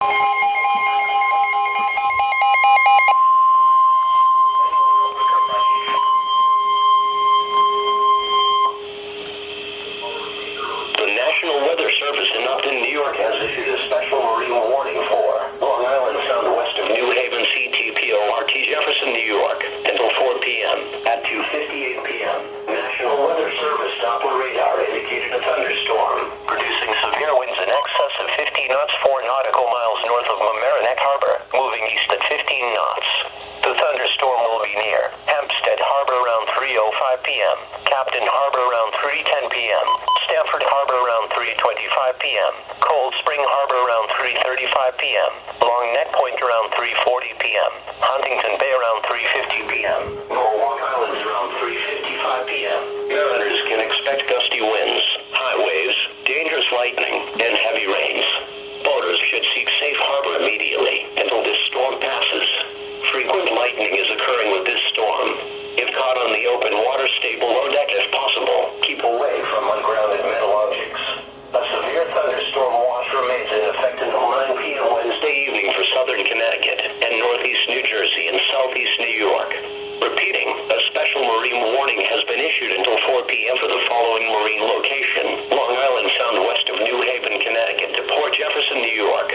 The National Weather Service in Upton, New York has issued a special marine warning for Long Island Sound west of New Haven, CTPORT, Jefferson, New York, until 4 p.m. At 2:58 p.m., National Weather Service Doppler radar indicated a thunderstorm, producing severe winds in excess of 50 knots 4 nautical miles north of Mamaroneck Harbor, moving east at 15 knots. The thunderstorm will be near Hampstead Harbor around 3:05 p.m., Captain Harbor around 3:10 p.m., Stamford Harbor around 3:25 p.m., Cold Spring Harbor around 3:35 p.m., Long Neck Point around 3:40 p.m., Huntington Bay around 3:50 p.m., Norwalk Islands around 3:55 p.m. Mariners can expect gusty winds, high waves, dangerous lightning, and heavy rains. Boaters should seek safe harbor immediately until this storm passes. Frequent lightning is occurring with this storm. If caught on the open water, stay below deck if possible. Keep away from ungrounded metal objects. A severe thunderstorm watch remains in effect until 9 p.m. Wednesday evening for southern Connecticut and northeast New Jersey and southeast New York. Repeating, a special marine warning has been issued until 4 p.m. for the following marine location: Long Island Sound west of New Haven, Connecticut to Port Jefferson, New York.